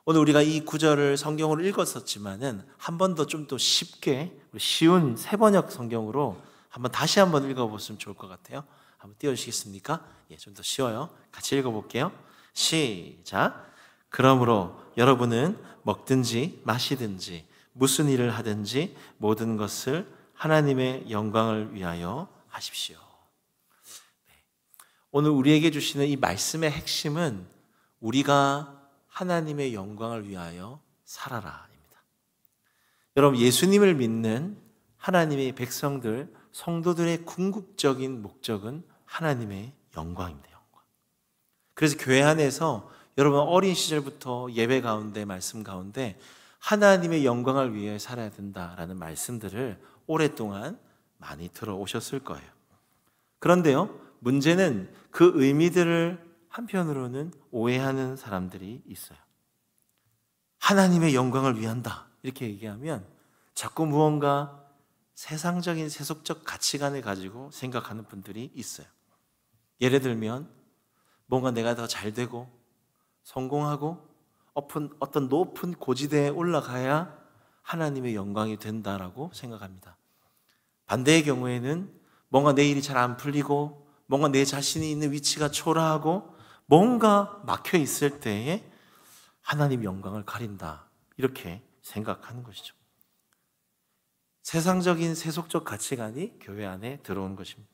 오늘 우리가 이 구절을 성경으로 읽었었지만은 한 번 더 좀 더 쉽게 쉬운 세번역 성경으로 다시 한번 읽어보시면 좋을 것 같아요. 한번 띄워주시겠습니까? 예, 좀 더 쉬워요. 같이 읽어볼게요. 시작. 그러므로 여러분은 먹든지 마시든지 무슨 일을 하든지 모든 것을 하나님의 영광을 위하여 하십시오. 오늘 우리에게 주시는 이 말씀의 핵심은 우리가 하나님의 영광을 위하여 살아라입니다. 여러분, 예수님을 믿는 하나님의 백성들, 성도들의 궁극적인 목적은 하나님의 영광입니다. 영광. 그래서 교회 안에서 여러분 어린 시절부터 예배 가운데 말씀 가운데 하나님의 영광을 위해 살아야 된다라는 말씀들을 오랫동안 많이 들어오셨을 거예요. 그런데요, 문제는 그 의미들을 한편으로는 오해하는 사람들이 있어요. 하나님의 영광을 위한다 이렇게 얘기하면 자꾸 무언가 세상적인 세속적 가치관을 가지고 생각하는 분들이 있어요. 예를 들면 뭔가 내가 더 잘되고 성공하고 어떤 높은 고지대에 올라가야 하나님의 영광이 된다라고 생각합니다. 반대의 경우에는 뭔가 내 일이 잘 안 풀리고 뭔가 내 자신이 있는 위치가 초라하고 뭔가 막혀 있을 때에 하나님 영광을 가린다 이렇게 생각하는 것이죠. 세상적인 세속적 가치관이 교회 안에 들어온 것입니다.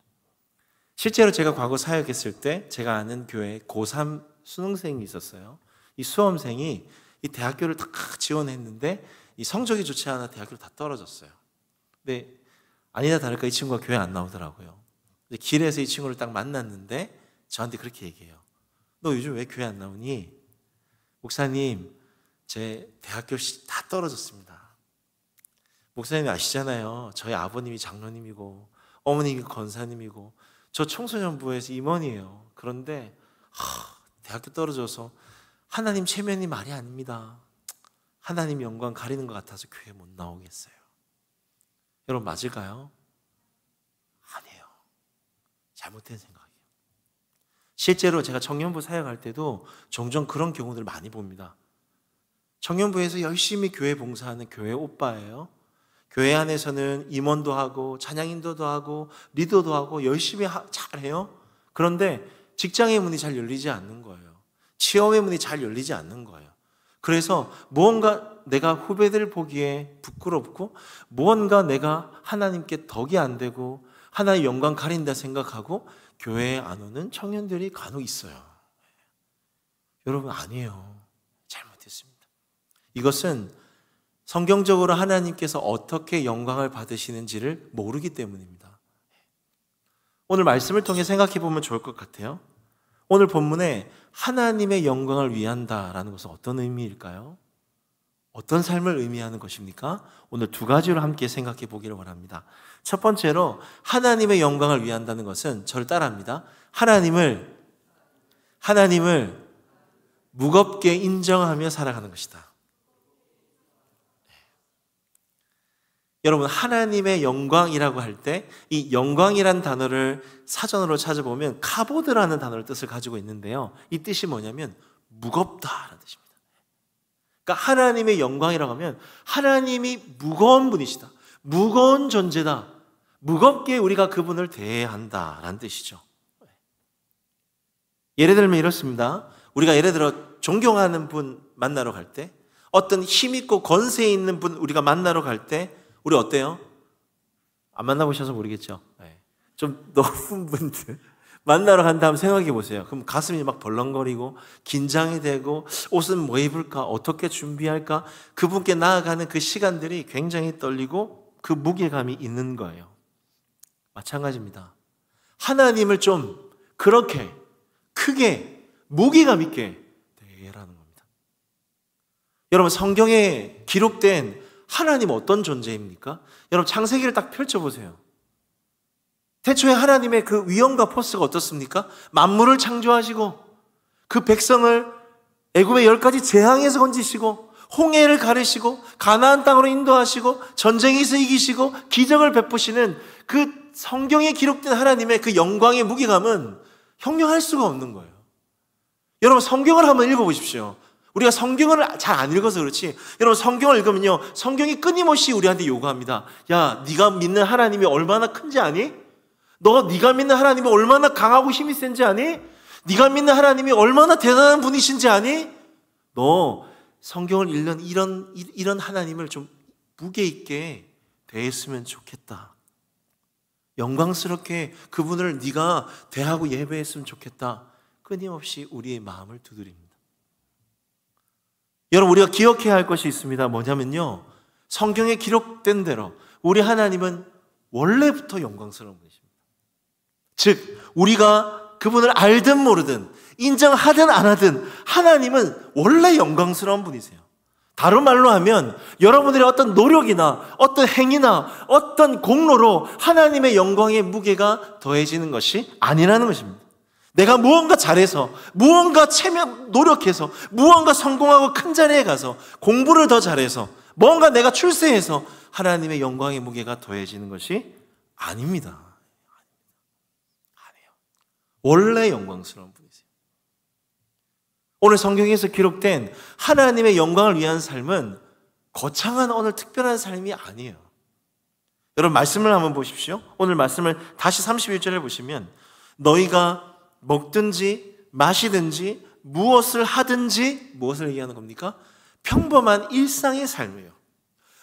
실제로 제가 과거 사역했을 때 제가 아는 교회에 고3 수능생이 있었어요. 이 수험생이 이 대학교를 다 지원했는데 이 성적이 좋지 않아 대학교를 다 떨어졌어요. 근데 아니나 다를까 이 친구가 교회 안 나오더라고요. 길에서 이 친구를 딱 만났는데 저한테 그렇게 얘기해요. 너 요즘 왜 교회 안 나오니? 목사님, 제 대학교 다 떨어졌습니다. 목사님 아시잖아요. 저희 아버님이 장로님이고 어머님이 권사님이고 저 청소년부에서 임원이에요. 그런데 대학교 떨어져서 하나님 체면이 말이 아닙니다. 하나님 영광 가리는 것 같아서 교회 못 나오겠어요. 여러분 맞을까요? 아니에요. 잘못된 생각이에요. 실제로 제가 청년부 사역할 때도 종종 그런 경우들 많이 봅니다. 청년부에서 열심히 교회 봉사하는 교회 오빠예요. 교회 안에서는 임원도 하고 찬양인도도 하고 리더도 하고 열심히 잘해요. 그런데 직장의 문이 잘 열리지 않는 거예요. 취업의 문이 잘 열리지 않는 거예요. 그래서 무언가 내가 후배들 보기에 부끄럽고 무언가 내가 하나님께 덕이 안 되고 하나의 영광 가린다 생각하고 교회에 안 오는 청년들이 간혹 있어요. 여러분 아니에요. 잘못했습니다. 이것은 성경적으로 하나님께서 어떻게 영광을 받으시는지를 모르기 때문입니다. 오늘 말씀을 통해 생각해 보면 좋을 것 같아요. 오늘 본문에 하나님의 영광을 위한다라는 것은 어떤 의미일까요? 어떤 삶을 의미하는 것입니까? 오늘 두 가지로 함께 생각해 보기를 원합니다. 첫 번째로 하나님의 영광을 위한다는 것은 저를 따라합니다. 하나님을 무겁게 인정하며 살아가는 것이다. 여러분 하나님의 영광이라고 할 때 이 영광이라는 단어를 사전으로 찾아보면 카보드라는 단어를 뜻을 가지고 있는데요. 이 뜻이 뭐냐면 무겁다라는 뜻입니다. 그러니까 하나님의 영광이라고 하면 하나님이 무거운 분이시다. 무거운 존재다. 무겁게 우리가 그분을 대해야 한다라는 뜻이죠. 예를 들면 이렇습니다. 우리가 예를 들어 존경하는 분 만나러 갈 때 어떤 힘있고 권세 있는 분 우리가 만나러 갈 때 우리 어때요? 안 만나보셔서 모르겠죠. 좀 높은 분들 만나러 간 다음 생각해 보세요. 그럼 가슴이 막 벌렁거리고 긴장이 되고 옷은 뭐 입을까? 어떻게 준비할까? 그분께 나아가는 그 시간들이 굉장히 떨리고 그 무게감이 있는 거예요. 마찬가지입니다. 하나님을 좀 그렇게 크게 무게감 있게 대하라는 겁니다. 여러분 성경에 기록된 하나님 어떤 존재입니까? 여러분 창세기를 딱 펼쳐보세요. 태초에 하나님의 그 위엄과 포스가 어떻습니까? 만물을 창조하시고 그 백성을 애굽의 10가지 재앙에서 건지시고 홍해를 가르시고 가나안 땅으로 인도하시고 전쟁에서 이기시고 기적을 베푸시는 그 성경에 기록된 하나님의 그 영광의 무게감은 형용할 수가 없는 거예요. 여러분 성경을 한번 읽어보십시오. 우리가 성경을 잘 안 읽어서 그렇지, 여러분 성경을 읽으면요, 성경이 끊임없이 우리한테 요구합니다. 야, 네가 믿는 하나님이 얼마나 큰지 아니? 네가 믿는 하나님이 얼마나 강하고 힘이 센지 아니? 네가 믿는 하나님이 얼마나 대단한 분이신지 아니? 너 성경을 읽는 이런 하나님을 좀 무게 있게 대했으면 좋겠다. 영광스럽게 그분을 네가 대하고 예배했으면 좋겠다. 끊임없이 우리의 마음을 두드립니다. 여러분, 우리가 기억해야 할 것이 있습니다. 뭐냐면요, 성경에 기록된 대로 우리 하나님은 원래부터 영광스러운 분이십니다. 즉, 우리가 그분을 알든 모르든 인정하든 안 하든 하나님은 원래 영광스러운 분이세요. 다른 말로 하면 여러분들의 어떤 노력이나 어떤 행위나 어떤 공로로 하나님의 영광의 무게가 더해지는 것이 아니라는 것입니다. 내가 무언가 잘해서, 무언가 노력해서, 무언가 성공하고 큰 자리에 가서, 공부를 더 잘해서, 뭔가 내가 출세해서 하나님의 영광의 무게가 더해지는 것이 아닙니다. 아니에요. 원래 영광스러운 분이세요. 오늘 성경에서 기록된 하나님의 영광을 위한 삶은 거창한 어느 특별한 삶이 아니에요. 여러분, 말씀을 한번 보십시오. 오늘 말씀을 다시 31절에 보시면, 너희가 먹든지 마시든지 무엇을 하든지, 무엇을 얘기하는 겁니까? 평범한 일상의 삶이에요.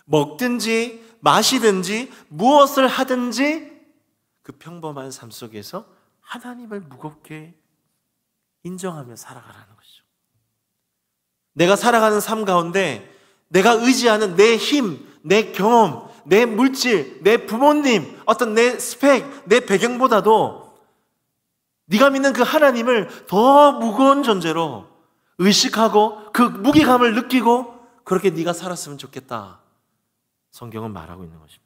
먹든지 마시든지 무엇을 하든지 그 평범한 삶 속에서 하나님을 무겁게 인정하며 살아가라는 것이죠. 내가 살아가는 삶 가운데 내가 의지하는 내 힘, 내 경험, 내 물질, 내 부모님, 어떤 내 스펙, 내 배경보다도 네가 믿는 그 하나님을 더 무거운 존재로 의식하고 그 무게감을 느끼고 그렇게 네가 살았으면 좋겠다. 성경은 말하고 있는 것입니다.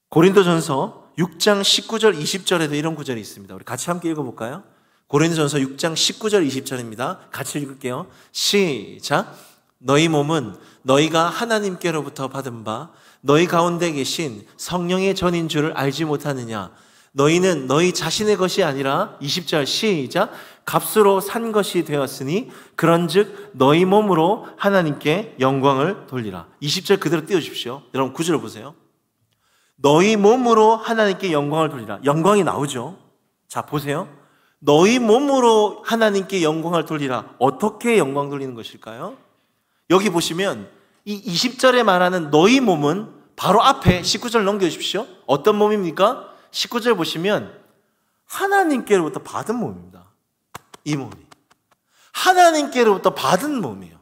고린도전서 6장 19절 20절에도 이런 구절이 있습니다. 우리 같이 함께 읽어볼까요? 고린도전서 6장 19절 20절입니다. 같이 읽을게요. 시작. 너희 몸은 너희가 하나님께로부터 받은 바 너희 가운데 계신 성령의 전인 줄을 알지 못하느냐. 너희는 너희 자신의 것이 아니라 20절 시작. 값으로 산 것이 되었으니 그런즉 너희 몸으로 하나님께 영광을 돌리라. 20절 그대로 띄워주십시오. 여러분 9절 보세요. 너희 몸으로 하나님께 영광을 돌리라. 영광이 나오죠. 자 보세요. 너희 몸으로 하나님께 영광을 돌리라. 어떻게 영광 돌리는 것일까요? 여기 보시면 이 20절에 말하는 너희 몸은 바로 앞에 19절 넘겨주십시오. 어떤 몸입니까? 19절 보시면 하나님께로부터 받은 몸입니다. 이 몸이 하나님께로부터 받은 몸이에요.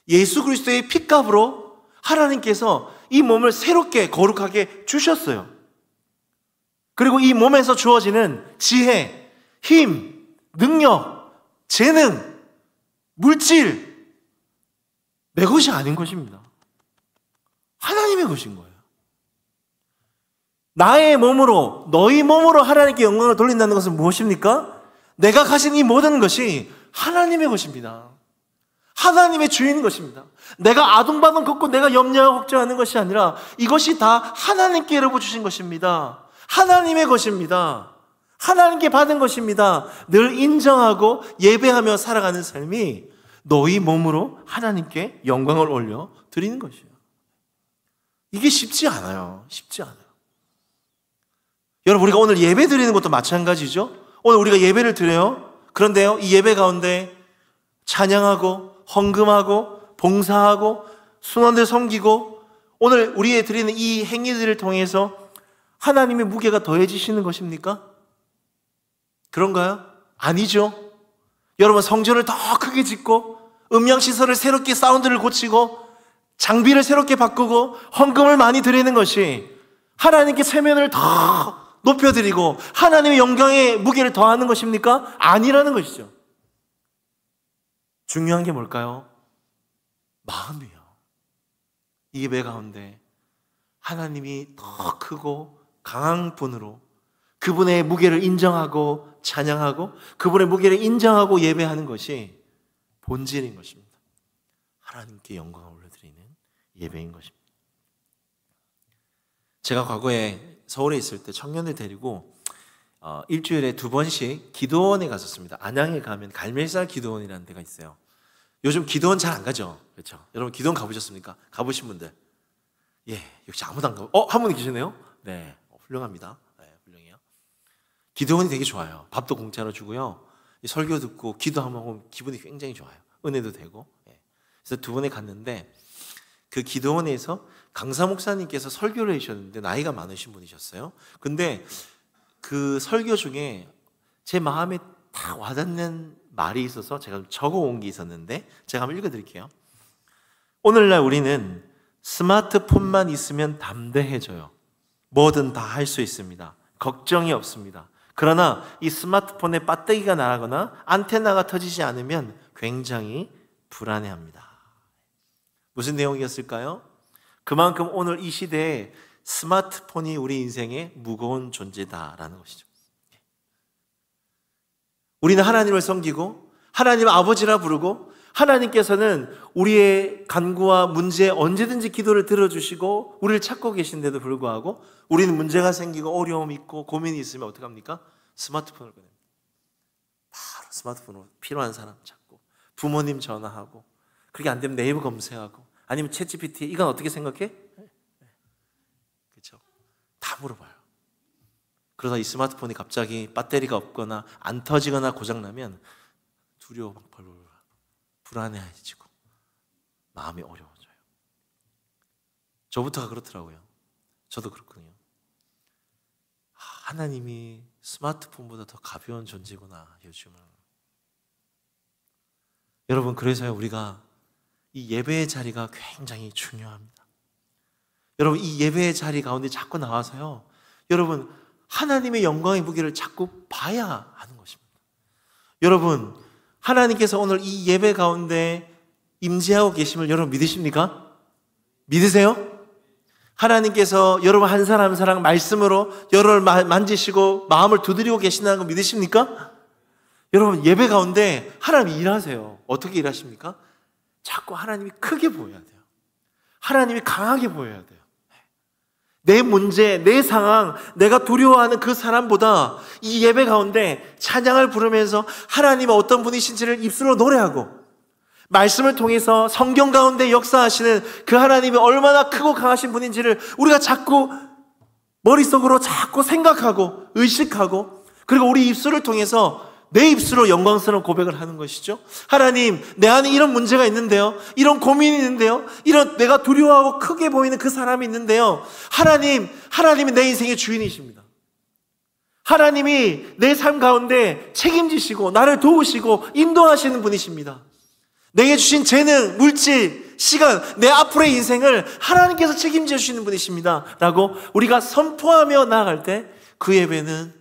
예수 그리스도의 핏값으로 하나님께서 이 몸을 새롭게 거룩하게 주셨어요. 그리고 이 몸에서 주어지는 지혜, 힘, 능력, 재능, 물질 내 것이 아닌 것입니다. 하나님의 것인 거예요. 나의 몸으로, 너희 몸으로 하나님께 영광을 돌린다는 것은 무엇입니까? 내가 가진 이 모든 것이 하나님의 것입니다. 하나님의 주인인 것입니다. 내가 아둥바둥 걷고 내가 염려하고 걱정하는 것이 아니라 이것이 다 하나님께로부터 주신 것입니다. 하나님의 것입니다. 하나님께 받은 것입니다. 늘 인정하고 예배하며 살아가는 삶이 너희 몸으로 하나님께 영광을 올려 드리는 것이에요. 이게 쉽지 않아요. 쉽지 않아요. 여러분, 우리가 오늘 예배 드리는 것도 마찬가지죠. 오늘 우리가 예배를 드려요. 그런데요, 이 예배 가운데 찬양하고 헌금하고 봉사하고 순원들 섬기고 오늘 우리의 드리는 이 행위들을 통해서 하나님의 무게가 더해지시는 것입니까? 그런가요? 아니죠. 여러분, 성전을 더 크게 짓고 음향시설을 새롭게 사운드를 고치고 장비를 새롭게 바꾸고 헌금을 많이 드리는 것이 하나님께 체면을 더 높여드리고 하나님의 영광의 무게를 더하는 것입니까? 아니라는 것이죠. 중요한 게 뭘까요? 마음이에요. 이 예배 가운데 하나님이 더 크고 강한 분으로 그분의 무게를 인정하고 찬양하고 그분의 무게를 인정하고 예배하는 것이 본질인 것입니다. 하나님께 영광을 올려드리는 예배인 것입니다. 제가 과거에 서울에 있을 때 청년들 데리고 일주일에 2번씩 기도원에 갔었습니다. 안양에 가면 갈멜살 기도원이라는 데가 있어요. 요즘 기도원 잘 안 가죠? 그렇죠? 여러분 기도원 가보셨습니까? 가보신 분들? 예, 역시 아무도 안 가보. 한 분이 계시네요? 네, 훌륭합니다. 네, 훌륭해요. 기도원이 되게 좋아요. 밥도 공짜로 주고요. 설교 듣고 기도하면 오면 기분이 굉장히 좋아요. 은혜도 되고. 예. 그래서 2번에 갔는데 그 기도원에서 강사 목사님께서 설교를 해주셨는데 나이가 많으신 분이셨어요. 근데 그 설교 중에 제 마음에 딱 와닿는 말이 있어서 제가 적어온 게 있었는데 제가 한번 읽어드릴게요. 오늘날 우리는 스마트폰만 있으면 담대해져요. 뭐든 다 할 수 있습니다. 걱정이 없습니다. 그러나 이 스마트폰에 배터리가 나가거나 안테나가 터지지 않으면 굉장히 불안해합니다. 무슨 내용이었을까요? 그만큼 오늘 이 시대에 스마트폰이 우리 인생의 무거운 존재다라는 것이죠. 우리는 하나님을 섬기고 하나님 아버지라 부르고 하나님께서는 우리의 간구와 문제에 언제든지 기도를 들어주시고 우리를 찾고 계신데도 불구하고 우리는 문제가 생기고 어려움이 있고 고민이 있으면 어떻게 합니까? 스마트폰을 꺼냅니다. 바로 스마트폰으로 필요한 사람 찾고 부모님 전화하고 그렇게 안 되면 네이버 검색하고 아니면 챗GPT 이건 어떻게 생각해? 그렇죠? 다 물어봐요. 그러다 이 스마트폰이 갑자기 배터리가 없거나 안 터지거나 고장나면 두려워 막 벌벌 불안해지고 마음이 어려워져요. 저부터가 그렇더라고요. 저도 그렇거든요. 하나님이 스마트폰보다 더 가벼운 존재구나 요즘은. 여러분 그래서요 우리가 이 예배의 자리가 굉장히 중요합니다. 여러분 이 예배의 자리 가운데 자꾸 나와서요 여러분 하나님의 영광의 무게를 자꾸 봐야 하는 것입니다. 여러분 하나님께서 오늘 이 예배 가운데 임재하고 계심을 여러분 믿으십니까? 믿으세요? 하나님께서 여러분 한 사람 한 사람 말씀으로 여러분을 만지시고 마음을 두드리고 계신다는 거 믿으십니까? 여러분 예배 가운데 하나님이 일하세요. 어떻게 일하십니까? 자꾸 하나님이 크게 보여야 돼요. 하나님이 강하게 보여야 돼요. 내 문제, 내 상황, 내가 두려워하는 그 사람보다 이 예배 가운데 찬양을 부르면서 하나님은 어떤 분이신지를 입술로 노래하고 말씀을 통해서 성경 가운데 역사하시는 그 하나님이 얼마나 크고 강하신 분인지를 우리가 자꾸 머릿속으로 자꾸 생각하고 의식하고 그리고 우리 입술을 통해서 내 입술로 영광스러운 고백을 하는 것이죠. 하나님, 내 안에 이런 문제가 있는데요. 이런 고민이 있는데요. 이런 내가 두려워하고 크게 보이는 그 사람이 있는데요. 하나님이 내 인생의 주인이십니다. 하나님이 내 삶 가운데 책임지시고 나를 도우시고 인도하시는 분이십니다. 내게 주신 재능, 물질, 시간, 내 앞으로의 인생을 하나님께서 책임져 주시는 분이십니다. 라고 우리가 선포하며 나아갈 때 그 예배는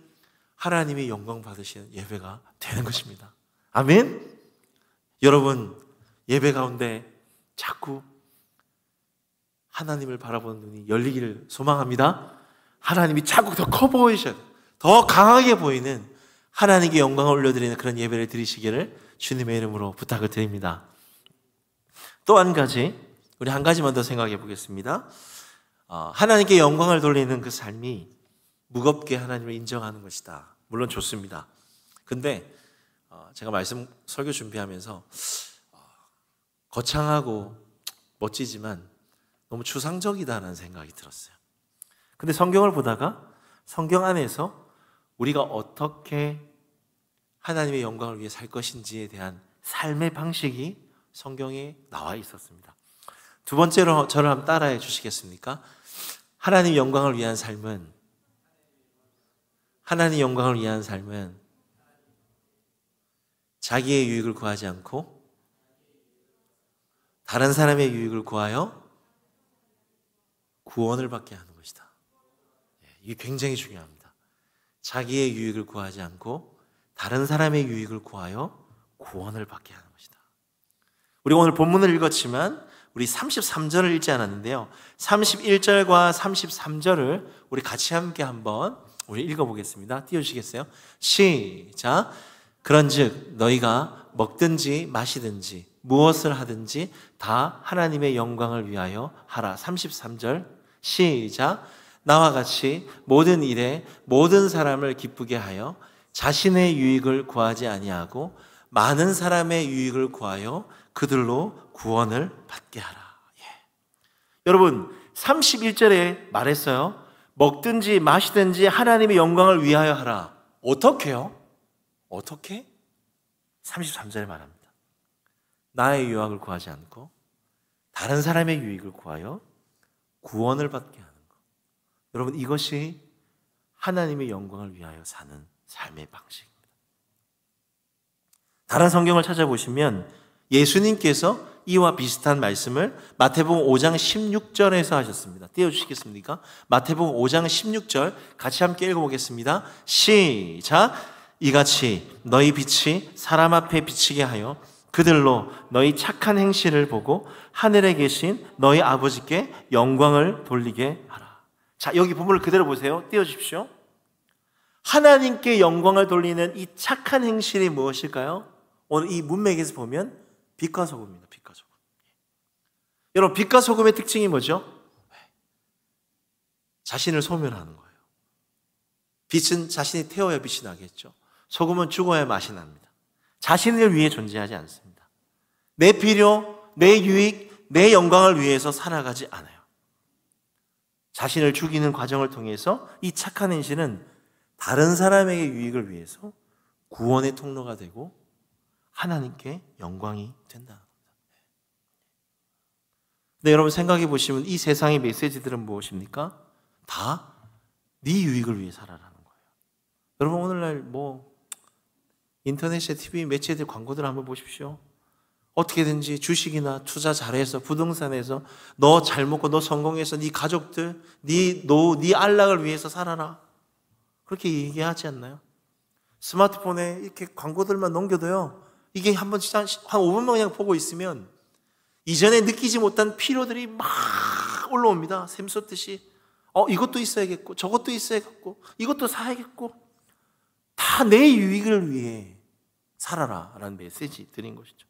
하나님이 영광 받으시는 예배가 되는 것입니다. 아멘? 여러분 예배 가운데 자꾸 하나님을 바라보는 눈이 열리기를 소망합니다. 하나님이 자꾸 더 커 보이셔야 돼요. 더 강하게 보이는 하나님께 영광을 올려드리는 그런 예배를 드리시기를 주님의 이름으로 부탁을 드립니다. 또 한 가지, 우리 한 가지만 더 생각해 보겠습니다. 하나님께 영광을 돌리는 그 삶이 무겁게 하나님을 인정하는 것이다. 물론 좋습니다. 근데 제가 설교 준비하면서 거창하고 멋지지만 너무 추상적이다라는 생각이 들었어요. 근데 성경을 보다가 성경 안에서 우리가 어떻게 하나님의 영광을 위해 살 것인지에 대한 삶의 방식이 성경에 나와 있었습니다. 두 번째로 저를 한번 따라해 주시겠습니까? 하나님 영광을 위한 삶은 자기의 유익을 구하지 않고 다른 사람의 유익을 구하여 구원을 받게 하는 것이다. 이게 굉장히 중요합니다. 자기의 유익을 구하지 않고 다른 사람의 유익을 구하여 구원을 받게 하는 것이다. 우리 오늘 본문을 읽었지만 우리 33절을 읽지 않았는데요. 31절과 33절을 우리 같이 함께 한번 우리 읽어보겠습니다. 띄워주시겠어요? 시작. 그런즉 너희가 먹든지 마시든지 무엇을 하든지 다 하나님의 영광을 위하여 하라. 33절 시작. 나와 같이 모든 일에 모든 사람을 기쁘게 하여 자신의 유익을 구하지 아니하고 많은 사람의 유익을 구하여 그들로 구원을 받게 하라. 예. 여러분 31절에 말했어요. 먹든지 마시든지 하나님의 영광을 위하여 하라. 어떻게요? 어떻게? 33절에 말합니다. 나의 유익을 구하지 않고 다른 사람의 유익을 구하여 구원을 받게 하는 것. 여러분 이것이 하나님의 영광을 위하여 사는 삶의 방식입니다. 다른 성경을 찾아보시면 예수님께서 이와 비슷한 말씀을 마태복음 5장 16절에서 하셨습니다. 띄워주시겠습니까? 마태복음 5장 16절 같이 함께 읽어보겠습니다. 시작! 이같이 너희 빛이 사람 앞에 비치게 하여 그들로 너희 착한 행실을 보고 하늘에 계신 너희 아버지께 영광을 돌리게 하라. 자, 여기 본문을 그대로 보세요. 띄워주십시오. 하나님께 영광을 돌리는 이 착한 행실이 무엇일까요? 오늘 이 문맥에서 보면 빛과 소금입니다. 빛과 소금. 여러분 빛과 소금의 특징이 뭐죠? 자신을 소멸하는 거예요. 빛은 자신이 태워야 빛이 나겠죠. 소금은 죽어야 맛이 납니다. 자신을 위해 존재하지 않습니다. 내 필요, 내 유익, 내 영광을 위해서 살아가지 않아요. 자신을 죽이는 과정을 통해서 이 착한 행실은 다른 사람에게 유익을 위해서 구원의 통로가 되고 하나님께 영광이 된다. 근데 여러분 생각해 보시면 이 세상의 메시지들은 무엇입니까? 다 네 유익을 위해 살아라는 거예요. 여러분 오늘날 인터넷에 TV 매체들 광고들 한번 보십시오. 어떻게든지 주식이나 투자 잘해서 부동산에서 너 잘 먹고 너 성공해서 네 가족들, 네 안락을 위해서 살아라. 그렇게 얘기하지 않나요? 스마트폰에 이렇게 광고들만 넘겨도요. 이게 한번 한 5분만 그냥 보고 있으면 이전에 느끼지 못한 피로들이 막 올라옵니다. 샘솟듯이. 이것도 있어야겠고 저것도 있어야겠고 이것도 사야겠고 다 내 유익을 위해 살아라 라는 메시지 드린 것이죠.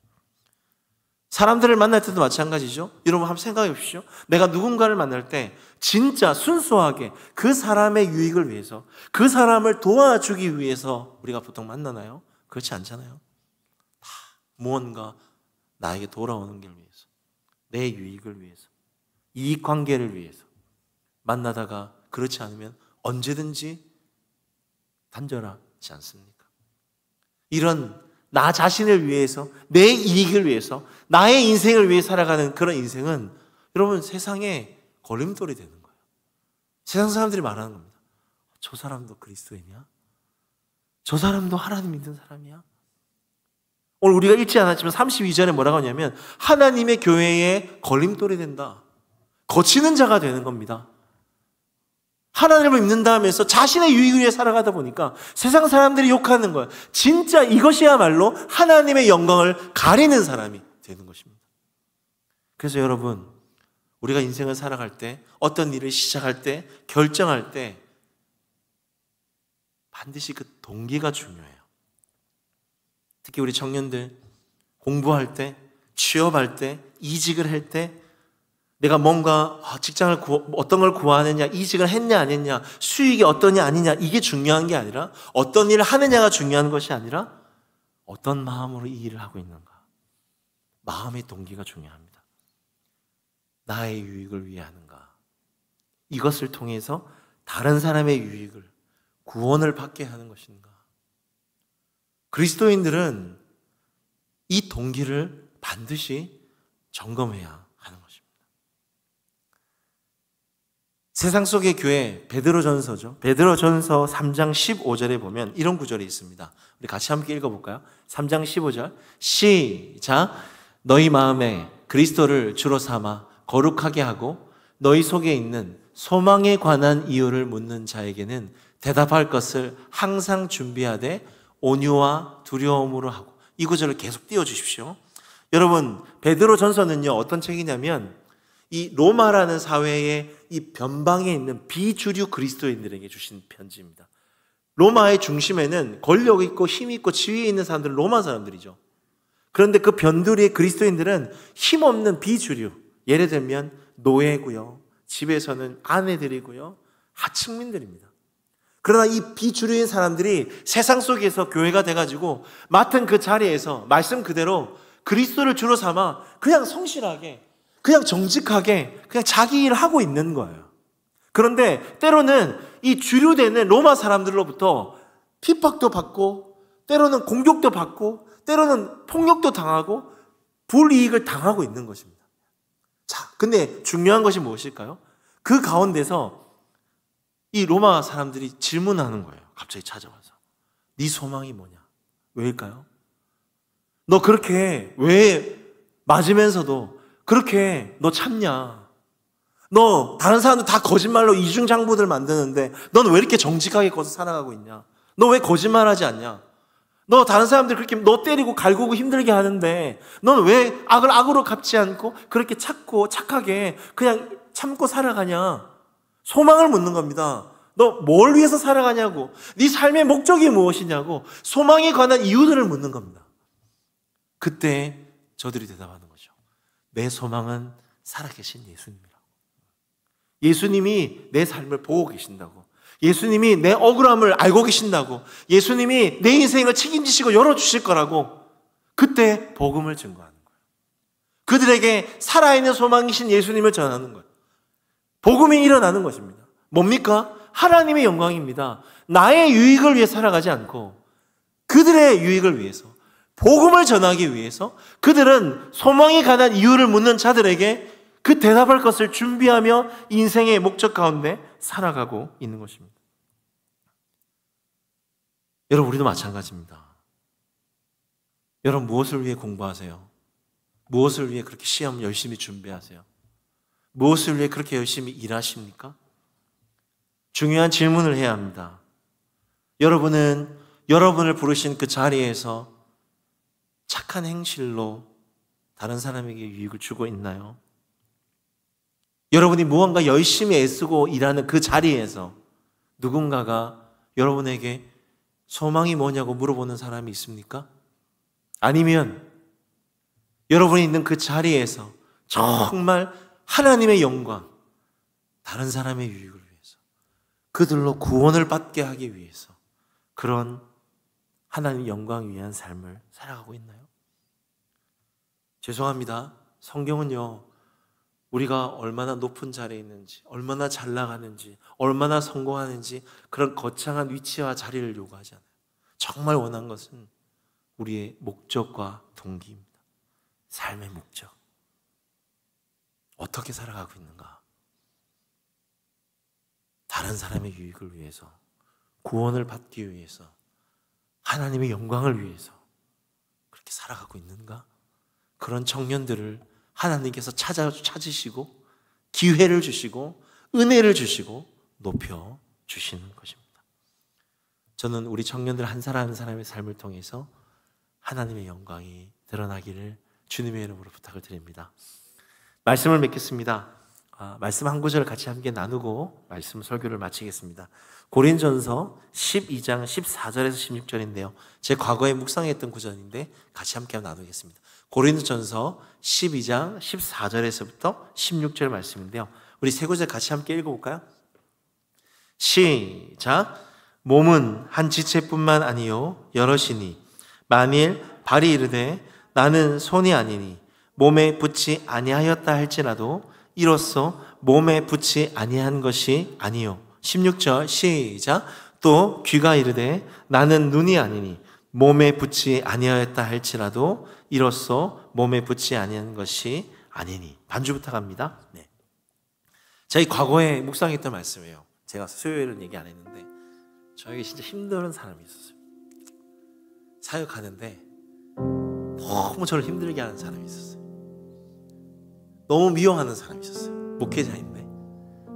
사람들을 만날 때도 마찬가지죠. 여러분 한번 생각해 보십시오. 내가 누군가를 만날 때 진짜 순수하게 그 사람의 유익을 위해서 그 사람을 도와주기 위해서 우리가 보통 만나나요? 그렇지 않잖아요. 다 무언가 나에게 돌아오는 길 위해서 내 유익을 위해서 이익관계를 위해서 만나다가 그렇지 않으면 언제든지 단절하지 않습니까? 이런 나 자신을 위해서 내 이익을 위해서 나의 인생을 위해 살아가는 그런 인생은 여러분 세상에 걸림돌이 되는 거예요. 세상 사람들이 말하는 겁니다. 저 사람도 그리스도인이야? 저 사람도 하나님 믿는 사람이야? 오늘 우리가 읽지 않았지만 32절에 뭐라고 하냐면 하나님의 교회에 걸림돌이 된다. 거치는 자가 되는 겁니다. 하나님을 믿는다 하면서 자신의 유익을 위해 살아가다 보니까 세상 사람들이 욕하는 거예요. 진짜 이것이야말로 하나님의 영광을 가리는 사람이 되는 것입니다. 그래서 여러분 우리가 인생을 살아갈 때 어떤 일을 시작할 때 결정할 때 반드시 그 동기가 중요해요. 특히 우리 청년들 공부할 때 취업할 때 이직을 할 때 내가 뭔가 직장을 어떤 걸 구하느냐, 이직을 했냐 안 했냐, 수익이 어떠냐 아니냐 이게 중요한 게 아니라 어떤 일을 하느냐가 중요한 것이 아니라 어떤 마음으로 이 일을 하고 있는가. 마음의 동기가 중요합니다. 나의 유익을 위해 하는가. 이것을 통해서 다른 사람의 유익을, 구원을 받게 하는 것인가. 그리스도인들은 이 동기를 반드시 점검해야 하는 것입니다. 세상 속의 교회 베드로전서죠. 베드로전서 3장 15절에 보면 이런 구절이 있습니다. 우리 같이 함께 읽어볼까요? 3장 15절 시작. 너희 마음에 그리스도를 주로 삼아 거룩하게 하고 너희 속에 있는 소망에 관한 이유를 묻는 자에게는 대답할 것을 항상 준비하되 온유와 두려움으로 하고. 이 구절을 계속 띄워주십시오. 여러분 베드로전서는요 어떤 책이냐면 이 로마라는 사회의 이 변방에 있는 비주류 그리스도인들에게 주신 편지입니다. 로마의 중심에는 권력 있고 힘 있고 지위에 있는 사람들은 로마 사람들이죠. 그런데 그 변두리의 그리스도인들은 힘없는 비주류, 예를 들면 노예고요, 집에서는 아내들이고요, 하층민들입니다. 그러나 이 비주류인 사람들이 세상 속에서 교회가 돼가지고 맡은 그 자리에서 말씀 그대로 그리스도를 주로 삼아 그냥 성실하게, 그냥 정직하게, 그냥 자기 일을 하고 있는 거예요. 그런데 때로는 이 주류되는 로마 사람들로부터 핍박도 받고, 때로는 공격도 받고, 때로는 폭력도 당하고, 불이익을 당하고 있는 것입니다. 자, 근데 중요한 것이 무엇일까요? 그 가운데서 이 로마 사람들이 질문하는 거예요. 갑자기 찾아와서. 네 소망이 뭐냐? 왜일까요? 너 그렇게 왜 맞으면서도 그렇게 너 참냐? 너 다른 사람들 다 거짓말로 이중장부들 만드는데 넌 왜 이렇게 정직하게 거기서 살아가고 있냐? 너 왜 거짓말하지 않냐? 너 다른 사람들 그렇게 너 때리고 갈구고 힘들게 하는데 넌 왜 악을 악으로 갚지 않고 그렇게 착하게 그냥 참고 살아가냐? 소망을 묻는 겁니다. 너 뭘 위해서 살아가냐고, 네 삶의 목적이 무엇이냐고, 소망에 관한 이유들을 묻는 겁니다. 그때 저들이 대답하는 거죠. 내 소망은 살아계신 예수님이라고. 예수님이 내 삶을 보고 계신다고. 예수님이 내 억울함을 알고 계신다고. 예수님이 내 인생을 책임지시고 열어주실 거라고. 그때 복음을 증거하는 거예요. 그들에게 살아있는 소망이신 예수님을 전하는 거예요. 복음이 일어나는 것입니다. 뭡니까? 하나님의 영광입니다. 나의 유익을 위해 살아가지 않고 그들의 유익을 위해서, 복음을 전하기 위해서 그들은 소망에 관한 이유를 묻는 자들에게 그 대답할 것을 준비하며 인생의 목적 가운데 살아가고 있는 것입니다. 여러분, 우리도 마찬가지입니다. 여러분, 무엇을 위해 공부하세요? 무엇을 위해 그렇게 시험 열심히 준비하세요? 무엇을 위해 그렇게 열심히 일하십니까? 중요한 질문을 해야 합니다. 여러분은 여러분을 부르신 그 자리에서 착한 행실로 다른 사람에게 유익을 주고 있나요? 여러분이 무언가 열심히 애쓰고 일하는 그 자리에서 누군가가 여러분에게 소망이 뭐냐고 물어보는 사람이 있습니까? 아니면 여러분이 있는 그 자리에서 정말 하나님의 영광, 다른 사람의 유익을 위해서, 그들로 구원을 받게 하기 위해서 그런 하나님 영광을 위한 삶을 살아가고 있나요? 죄송합니다. 성경은요, 우리가 얼마나 높은 자리에 있는지, 얼마나 잘 나가는지, 얼마나 성공하는지 그런 거창한 위치와 자리를 요구하지 않아요. 정말 원한 것은 우리의 목적과 동기입니다. 삶의 목적. 어떻게 살아가고 있는가? 다른 사람의 유익을 위해서, 구원을 받기 위해서, 하나님의 영광을 위해서 그렇게 살아가고 있는가? 그런 청년들을 하나님께서 찾으시고 기회를 주시고 은혜를 주시고 높여 주시는 것입니다. 저는 우리 청년들 한 사람 한 사람의 삶을 통해서 하나님의 영광이 드러나기를 주님의 이름으로 부탁을 드립니다. 말씀을 맺겠습니다. 말씀 한 구절을 같이 함께 나누고 말씀 설교를 마치겠습니다. 고린전서 12장 14절에서 16절인데요. 제 과거에 묵상했던 구절인데 같이 함께 나누겠습니다. 고린전서 12장 14절에서부터 16절 말씀인데요. 우리 세 구절 같이 함께 읽어볼까요? 시작. 몸은 한 지체뿐만 아니요 여럿이니 만일 발이 이르되 나는 손이 아니니 몸에 붙지 아니하였다 할지라도 이로써 몸에 붙지 아니한 것이 아니요. 16절 시작. 또 귀가 이르되 나는 눈이 아니니 몸에 붙지 아니하였다 할지라도 이로써 몸에 붙지 아니한 것이 아니니. 반주 부탁합니다. 네. 저희 과거에 묵상했던 말씀이에요. 제가 수요일은 얘기 안 했는데 저에게 진짜 힘든 사람이 있었어요. 사역하는데 너무 저를 힘들게 하는 사람이 있었어요. 너무 미워하는 사람이 있었어요. 목회자인데.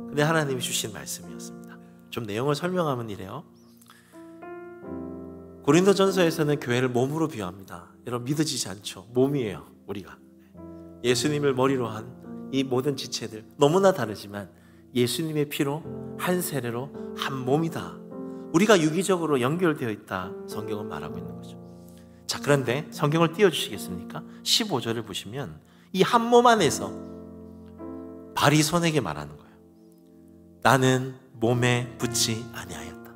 근데 하나님이 주신 말씀이었습니다. 좀 내용을 설명하면 이래요. 고린도전서에서는 교회를 몸으로 비유합니다. 여러분 믿어지지 않죠? 몸이에요, 우리가. 예수님을 머리로 한 이 모든 지체들 너무나 다르지만 예수님의 피로 한 세례로 한 몸이다. 우리가 유기적으로 연결되어 있다. 성경은 말하고 있는 거죠. 자, 그런데 성경을 띄워주시겠습니까? 15절을 보시면 이 한 몸 안에서 발이 손에게 말하는 거예요. 나는 몸에 붙지 아니하였다.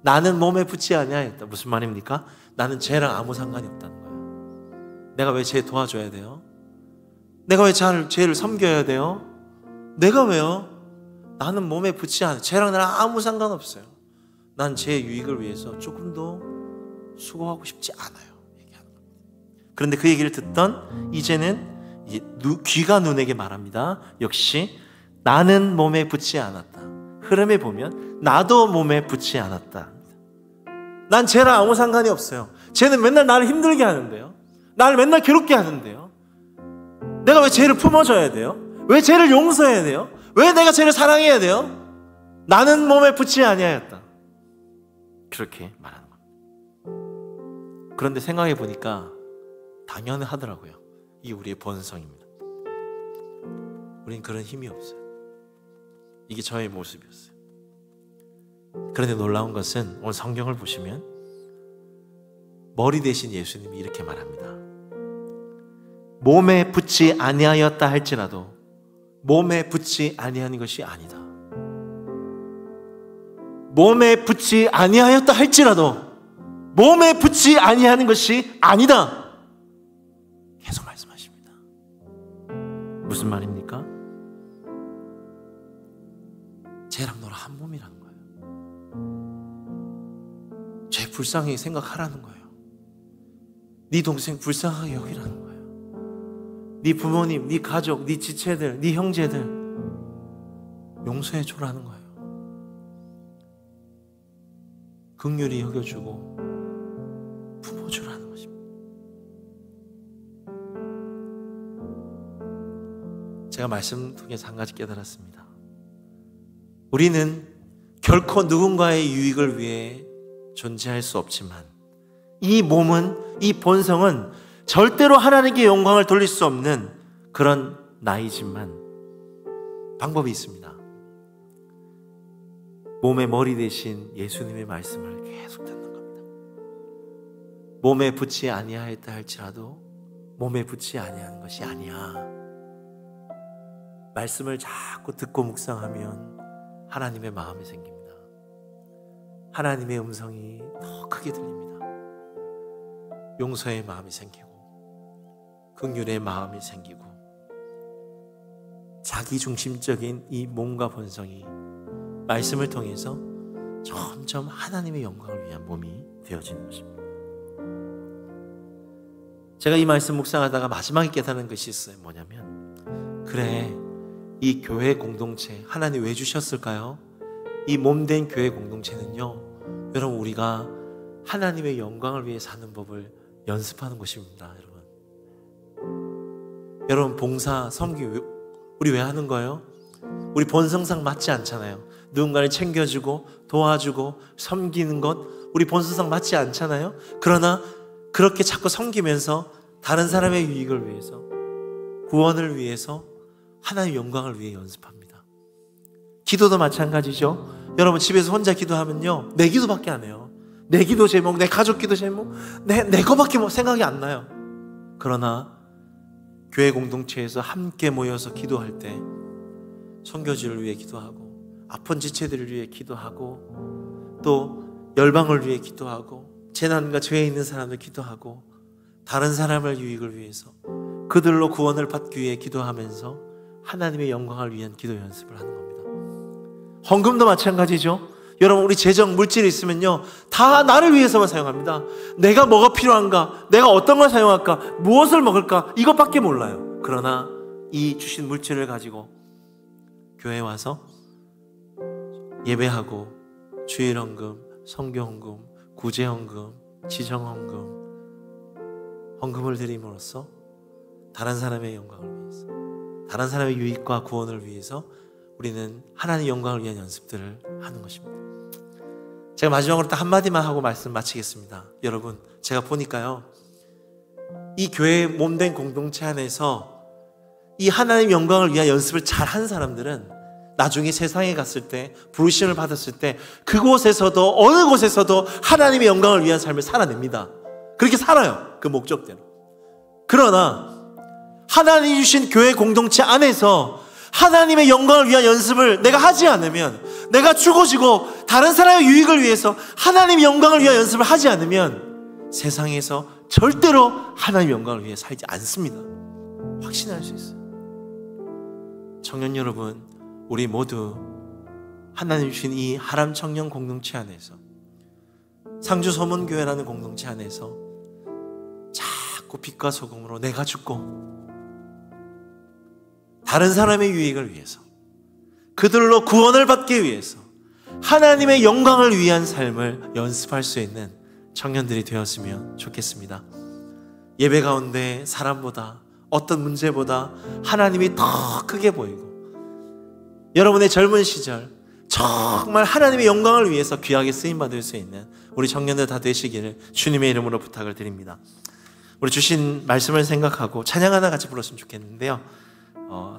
나는 몸에 붙지 아니하였다. 무슨 말입니까? 나는 죄랑 아무 상관이 없다는 거예요. 내가 왜 죄 도와줘야 돼요? 내가 왜 죄를 섬겨야 돼요? 내가 왜요? 나는 몸에 붙지 않아요. 죄랑 나랑 아무 상관없어요. 난 제 유익을 위해서 조금도 수고하고 싶지 않아요. 얘기하는 겁니다. 그런데 그 얘기를 듣던 이제는 귀가 눈에게 말합니다. 역시 나는 몸에 붙지 않았다. 흐름에 보면 나도 몸에 붙지 않았다. 난 죄랑 아무 상관이 없어요. 죄는 맨날 나를 힘들게 하는데요. 나를 맨날 괴롭게 하는데요. 내가 왜 죄를 품어줘야 돼요? 왜 죄를 용서해야 돼요? 왜 내가 죄를 사랑해야 돼요? 나는 몸에 붙지 아니하였다. 그렇게 말하는 겁니다. 그런데 생각해 보니까 당연하더라고요. 이게 우리의 본성입니다. 우린 그런 힘이 없어요. 이게 저의 모습이었어요. 그런데 놀라운 것은 오늘 성경을 보시면 머리 대신 예수님이 이렇게 말합니다. 몸에 붙지 아니하였다 할지라도 몸에 붙지 아니하는 것이 아니다. 몸에 붙지 아니하였다 할지라도 몸에 붙지 아니하는 것이 아니다. 계속 말씀하십니다. 무슨 말입니까? 쟤랑 너랑 한 몸이라는 거예요. 쟤 불쌍히 생각하라는 거예요. 네 동생 불쌍하게 여기라는 거예요. 네 부모님, 네 가족, 네 지체들, 네 형제들 용서해 주라는 거예요. 긍휼히 여겨주고 품어주라는 것입니다. 제가 말씀 통해서 한 가지 깨달았습니다. 우리는 결코 누군가의 유익을 위해 존재할 수 없지만 이 몸은, 이 본성은 절대로 하나님께 영광을 돌릴 수 없는 그런 나이지만 방법이 있습니다. 몸의 머리 대신 예수님의 말씀을 계속 듣는 겁니다. 몸에 붙지 아니하였다 할지라도 몸에 붙지 아니하는 것이 아니야. 말씀을 자꾸 듣고 묵상하면 하나님의 마음이 생깁니다. 하나님의 음성이 더 크게 들립니다. 용서의 마음이 생기고 긍휼의 마음이 생기고 자기중심적인 이 몸과 본성이 말씀을 통해서 점점 하나님의 영광을 위한 몸이 되어지는 것입니다. 제가 이 말씀 묵상하다가 마지막에 깨달은 것이 있어요. 뭐냐면 그래, 이 교회 공동체 하나님 왜 주셨을까요? 이 몸된 교회 공동체는요, 여러분 우리가 하나님의 영광을 위해 사는 법을 연습하는 것입니다. 여러분 봉사, 섬기 우리 왜 하는 거예요? 우리 본성상 맞지 않잖아요. 누군가를 챙겨주고 도와주고 섬기는 것 우리 본성상 맞지 않잖아요. 그러나 그렇게 자꾸 섬기면서 다른 사람의 유익을 위해서, 구원을 위해서, 하나님의 영광을 위해 연습합니다. 기도도 마찬가지죠. 여러분 집에서 혼자 기도하면요, 내 기도밖에 안 해요. 내 기도 제목, 내 가족 기도 제목, 내 거밖에 생각이 안 나요. 그러나 교회 공동체에서 함께 모여서 기도할 때 선교지를 위해 기도하고 아픈 지체들을 위해 기도하고 또 열방을 위해 기도하고 재난과 죄에 있는 사람을 기도하고 다른 사람의 유익을 위해서 그들로 구원을 받기 위해 기도하면서 하나님의 영광을 위한 기도 연습을 하는 겁니다. 헌금도 마찬가지죠. 여러분 우리 재정, 물질이 있으면요 다 나를 위해서만 사용합니다. 내가 뭐가 필요한가, 내가 어떤 걸 사용할까, 무엇을 먹을까, 이것밖에 몰라요. 그러나 이 주신 물질을 가지고 교회에 와서 예배하고 주일헌금, 성교헌금, 구제헌금, 지정헌금, 헌금을 드림으로써 다른 사람의 영광을 위해서, 다른 사람의 유익과 구원을 위해서 우리는 하나님의 영광을 위한 연습들을 하는 것입니다. 제가 마지막으로 딱 한마디만 하고 말씀 마치겠습니다. 여러분 제가 보니까요, 이 교회의 몸된 공동체 안에서 이 하나님의 영광을 위한 연습을 잘한 사람들은 나중에 세상에 갔을 때, 부르심을 받았을 때 그곳에서도 어느 곳에서도 하나님의 영광을 위한 삶을 살아냅니다. 그렇게 살아요. 그 목적대로. 그러나 하나님이 주신 교회 공동체 안에서 하나님의 영광을 위한 연습을 내가 하지 않으면, 내가 죽어지고 다른 사람의 유익을 위해서 하나님의 영광을 위한 연습을 하지 않으면 세상에서 절대로 하나님의 영광을 위해 살지 않습니다. 확신할 수 있어요. 청년 여러분, 우리 모두 하나님 주신 이 하람 청년 공동체 안에서, 상주 서문교회라는 공동체 안에서 자꾸 빛과 소금으로 내가 죽고 다른 사람의 유익을 위해서, 그들로 구원을 받기 위해서 하나님의 영광을 위한 삶을 연습할 수 있는 청년들이 되었으면 좋겠습니다. 예배 가운데 사람보다, 어떤 문제보다 하나님이 더 크게 보이고, 여러분의 젊은 시절 정말 하나님의 영광을 위해서 귀하게 쓰임받을 수 있는 우리 청년들 다 되시기를 주님의 이름으로 부탁을 드립니다. 우리 주신 말씀을 생각하고 찬양 하나 같이 불렀으면 좋겠는데요.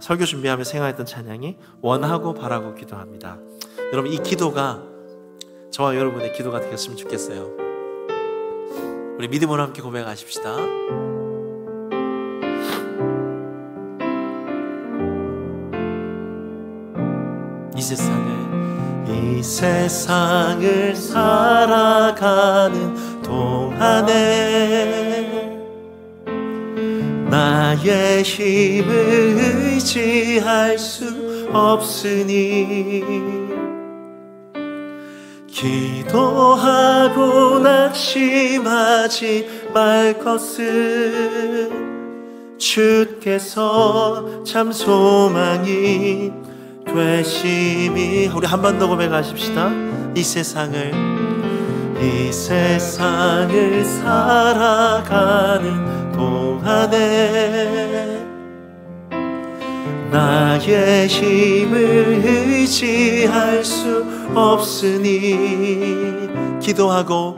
설교 준비하며 생각했던 찬양이 원하고 바라고 기도합니다. 여러분, 이 기도가 저와 여러분의 기도가 되었으면 좋겠어요. 우리 믿음으로 함께 고백하십시다. 이 세상을 살아가는 동안에 나의 힘을 의지할 수 없으니 기도하고 낙심하지 말 것은 주께서 참 소망이 되심이. 우리 한 번 더 고백하십시다. 이 세상을 살아가는 동안에 나의 힘을 의지할 수 없으니 기도하고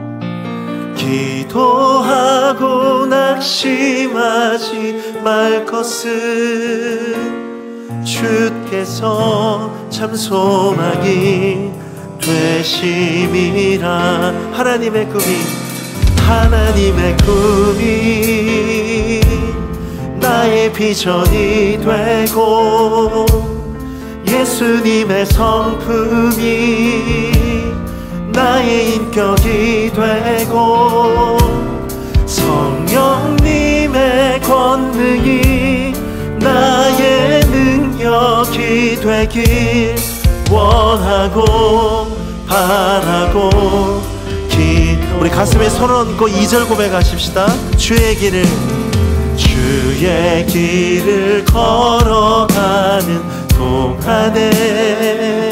낙심하지 말 것은 주께서 참 소망이 되심이라. 하나님의 꿈이 나의 비전이 되고 예수님의 성품이 나의 인격이 되고 성령님의 권능이 나의 능력이 되길 원하고 바라고 우리 가슴에 손을 얹고 2절 고백하십시다. 주의 길을 걸어가는 동안에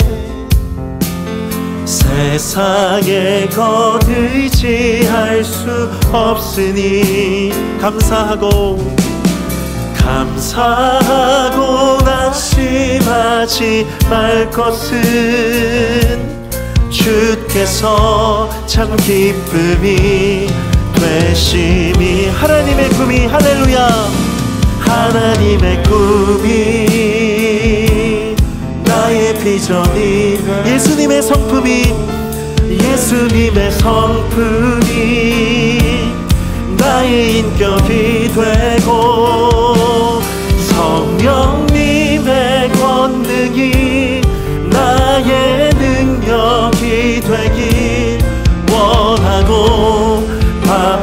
세상의 것 의지할 수 없으니 감사하고 낙심하지 말 것은 주께서 참 기쁨이 되심이. 하나님의 꿈이 할렐루야. 하나님의 꿈이 나의 비전이 예수님의 성품이 나의 인격이 되고 성령님의 권능이 나의 능력이 되길 원하고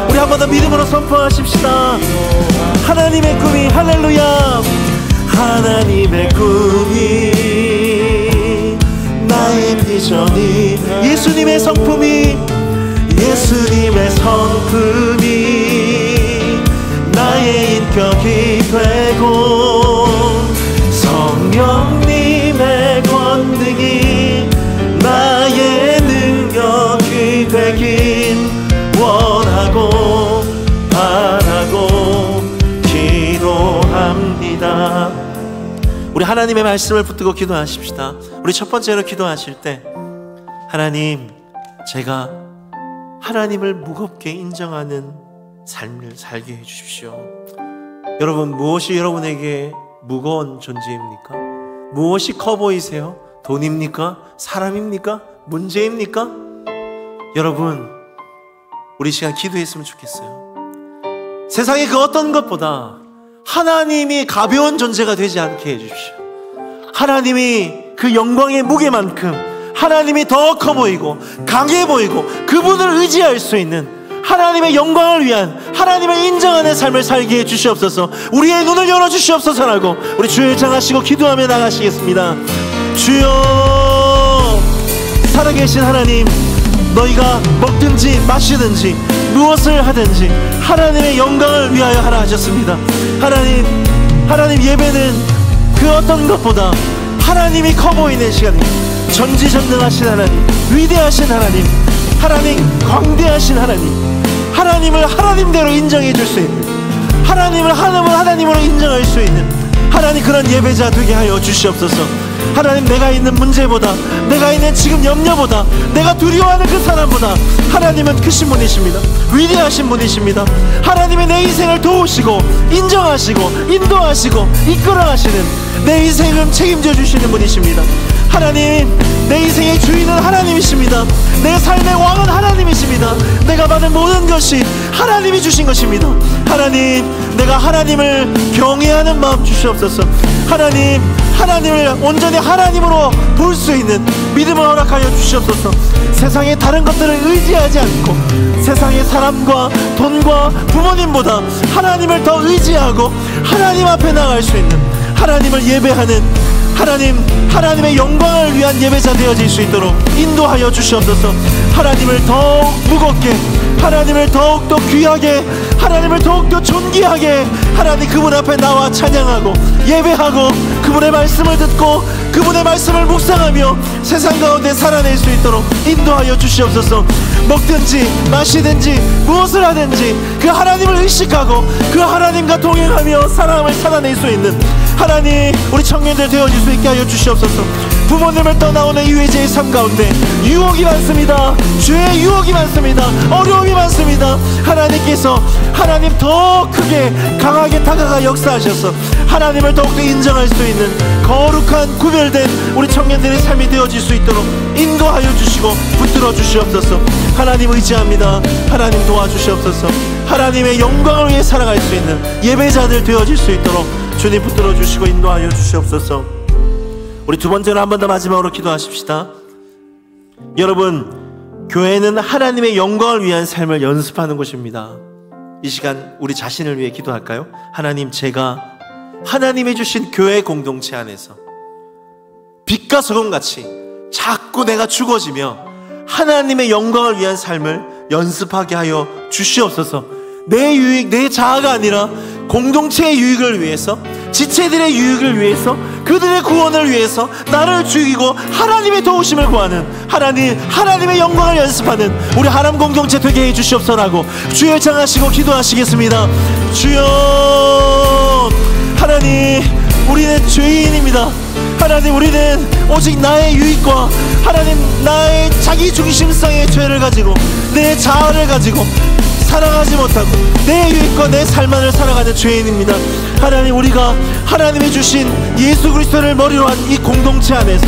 우리 한 번 더 믿음으로 선포하십시다. 하나님의 꿈이 할렐루야. 하나님의 꿈이 나의 비전이 예수님의 성품이 나의 인격이 되고 성령님의 권능이 나의 능력이 되길 원하고 바라고 기도합니다. 우리 하나님의 말씀을 붙들고 기도하십시다. 우리 첫 번째로 기도하실 때 하나님, 제가 하나님을 무겁게 인정하는 삶을 살게 해주십시오. 여러분, 무엇이 여러분에게 무거운 존재입니까? 무엇이 커 보이세요? 돈입니까? 사람입니까? 문제입니까? 여러분, 우리 시간 기도했으면 좋겠어요. 세상의 그 어떤 것보다 하나님이 가벼운 존재가 되지 않게 해주십시오. 하나님이 그 영광의 무게만큼 하나님이 더 커 보이고 강해 보이고 그분을 의지할 수 있는 하나님의 영광을 위한 하나님을 인정하는 삶을 살게 해 주시옵소서. 우리의 눈을 열어 주시옵소서라고 우리 주를 장하시고 기도하며 나가시겠습니다. 주여, 살아계신 하나님, 너희가 먹든지 마시든지 무엇을 하든지 하나님의 영광을 위하여 하라 하셨습니다. 하나님 예배는 그 어떤 것보다 하나님이 커 보이는 시간입니다. 전지전능하신 하나님, 위대하신 하나님, 광대하신 하나님을 하나님대로 인정해 줄 수 있는, 하나님을 하나님으로 인정할 수 있는 하나님, 그런 예배자 되게 하여 주시옵소서. 하나님, 내가 있는 문제보다, 내가 있는 지금 염려보다, 내가 두려워하는 그 사람보다 하나님은 크신 분이십니다. 위대하신 분이십니다. 하나님이 내 인생을 도우시고 인정하시고 인도하시고 이끌어가시는, 내 인생을 책임져 주시는 분이십니다. 하나님, 내 인생의 주인은 하나님이십니다. 내 삶의 왕은 하나님이십니다. 내가 받은 모든 것이 하나님이 주신 것입니다. 하나님, 내가 하나님을 경외하는 마음 주시옵소서. 하나님을 온전히 하나님으로 볼 수 있는 믿음을 허락하여 주시옵소서. 세상의 다른 것들을 의지하지 않고 세상의 사람과 돈과 부모님보다 하나님을 더 의지하고 하나님 앞에 나갈 수 있는, 하나님을 예배하는, 하나님의 영광을 위한 예배자 되어질 수 있도록 인도하여 주시옵소서. 하나님을 더욱 무겁게, 하나님을 더욱더 귀하게, 하나님을 더욱더 존귀하게, 하나님 그분 앞에 나와 찬양하고 예배하고 그분의 말씀을 듣고 그분의 말씀을 묵상하며 세상 가운데 살아낼 수 있도록 인도하여 주시옵소서. 먹든지 마시든지 무엇을 하든지 그 하나님을 의식하고 그 하나님과 동행하며 사람을 살아낼 수 있는 하나님, 우리 청년들 되어질 수 있게 하여 주시옵소서. 부모님을 떠나오는 이외제의 삶 가운데 유혹이 많습니다. 죄의 유혹이 많습니다. 어려움이 많습니다. 하나님께서 하나님 더 크게 강하게 다가가 역사하셔서 하나님을 더욱더 인정할 수 있는 거룩한 구별된 우리 청년들의 삶이 되어질 수 있도록 인도하여 주시고 붙들어 주시옵소서. 하나님 의지합니다. 하나님 도와주시옵소서. 하나님의 영광을 위해 살아갈 수 있는 예배자들 되어질 수 있도록 주님 붙들어 주시고 인도하여 주시옵소서. 우리 두 번째로 한 번 더 마지막으로 기도하십시다. 여러분, 교회는 하나님의 영광을 위한 삶을 연습하는 곳입니다. 이 시간 우리 자신을 위해 기도할까요? 하나님, 제가 하나님이 주신 교회 공동체 안에서 빛과 소금같이 자꾸 내가 죽어지며 하나님의 영광을 위한 삶을 연습하게 하여 주시옵소서. 내 유익, 내 자아가 아니라 공동체의 유익을 위해서, 지체들의 유익을 위해서, 그들의 구원을 위해서 나를 죽이고 하나님의 도우심을 구하는 하나님의 영광을 연습하는 우리 하람 공동체 되게 해주시옵소서라고 주여 장하시고 기도하시겠습니다. 주여, 하나님, 우리는 죄인입니다. 하나님, 우리는 오직 나의 유익과 하나님 나의 자기 중심성의 죄를 가지고 내 자아를 가지고 살아가지 못하고 내 유익과 내 삶만을 살아가는 죄인입니다. 하나님, 우리가 하나님이 주신 예수 그리스도를 머리로 한 이 공동체 안에서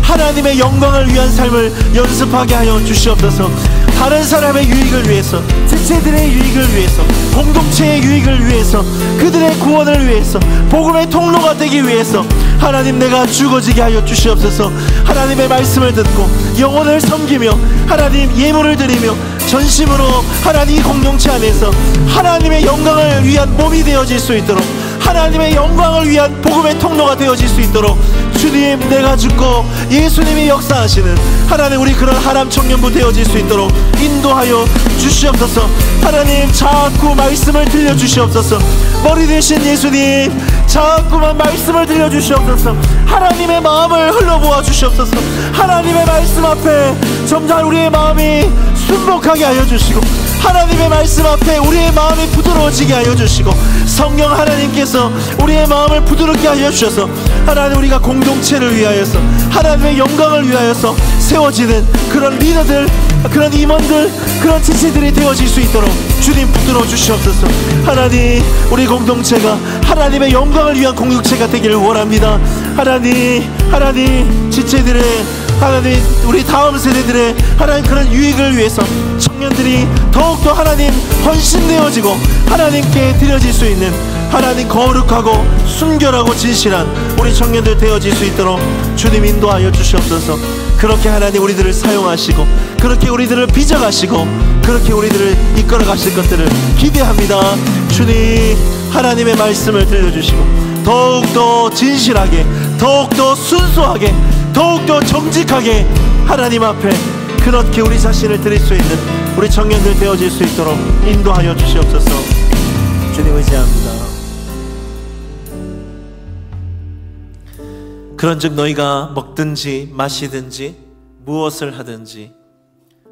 하나님의 영광을 위한 삶을 연습하게 하여 주시옵소서. 다른 사람의 유익을 위해서, 지체들의 유익을 위해서, 공동체의 유익을 위해서, 그들의 구원을 위해서, 복음의 통로가 되기 위해서 하나님, 내가 죽어지게 하여 주시옵소서. 하나님의 말씀을 듣고 영혼을 섬기며 하나님 예물을 드리며 전심으로 하나님 이 공동체 안에서 하나님의 영광을 위한 몸이 되어질 수 있도록, 하나님의 영광을 위한 복음의 통로가 되어질 수 있도록 주님, 내가 죽고 예수님이 역사하시는 하나님, 우리 그런 하람 청년부 되어질 수 있도록 인도하여 주시옵소서. 하나님, 자꾸 말씀을 들려주시옵소서. 머리 되신 예수님, 자꾸만 말씀을 들려주시옵소서. 하나님의 마음을 흘러보아 주시옵소서. 하나님의 말씀 앞에 점점 우리의 마음이 순복하게 하여 주시고 하나님의 말씀 앞에 우리의 마음이 부드러워지게 하여 주시고 성령 하나님께서 우리의 마음을 부드럽게 하여 주셔서 하나님, 우리가 공동체를 위하여서 하나님의 영광을 위하여서 세워지는 그런 리더들, 그런 임원들, 그런 지체들이 되어질 수 있도록 주님 붙들어 주시옵소서. 하나님, 우리 공동체가 하나님의 영광을 위한 공동체가 되기를 원합니다. 하나님, 지체들의 하나님, 우리 다음 세대들의 하나님 그런 유익을 위해서 청년들이 더욱더 하나님 헌신되어지고 하나님께 드려질 수 있는 하나님 거룩하고 순결하고 진실한 우리 청년들 되어질 수 있도록 주님 인도하여 주시옵소서. 그렇게 하나님 우리들을 사용하시고 그렇게 우리들을 빚어가시고 그렇게 우리들을 이끌어 가실 것들을 기대합니다. 주님 하나님의 말씀을 들려주시고 더욱더 진실하게, 더욱더 순수하게, 더욱더 정직하게 하나님 앞에 그렇게 우리 자신을 드릴 수 있는 우리 청년들 되어질 수 있도록 인도하여 주시옵소서. 주님 의지합니다. 그런즉 너희가 먹든지 마시든지 무엇을 하든지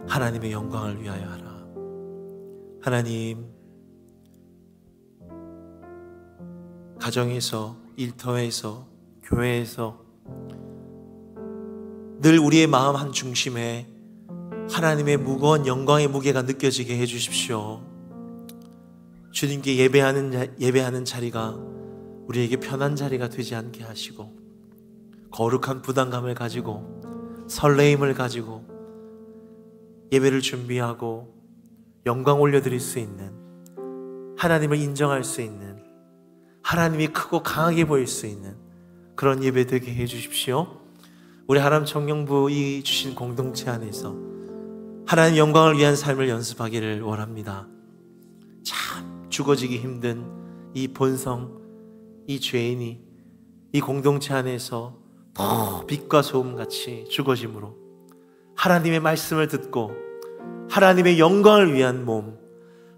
하나님의 영광을 위하여 하라. 하나님, 가정에서, 일터에서, 교회에서 늘 우리의 마음 한 중심에 하나님의 무거운 영광의 무게가 느껴지게 해주십시오. 주님께 예배하는 자리가 우리에게 편한 자리가 되지 않게 하시고 거룩한 부담감을 가지고 설레임을 가지고 예배를 준비하고 영광 올려드릴 수 있는, 하나님을 인정할 수 있는, 하나님이 크고 강하게 보일 수 있는 그런 예배 되게 해주십시오. 우리 하남 청년부 이 주신 공동체 안에서 하나님 영광을 위한 삶을 연습하기를 원합니다. 참 죽어지기 힘든 이 본성, 이 죄인이 이 공동체 안에서 더 빛과 소음같이 죽어짐으로 하나님의 말씀을 듣고 하나님의 영광을 위한 몸,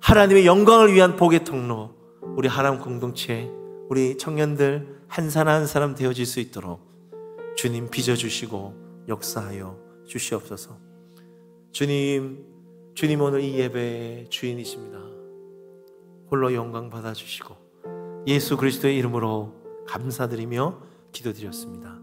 하나님의 영광을 위한 복의 통로, 우리 하남 공동체, 우리 청년들 한 사람 한 사람 되어질 수 있도록 주님 빚어주시고 역사하여 주시옵소서. 주님 오늘 이 예배의 주인이십니다. 홀로 영광 받아주시고 예수 그리스도의 이름으로 감사드리며 기도드렸습니다.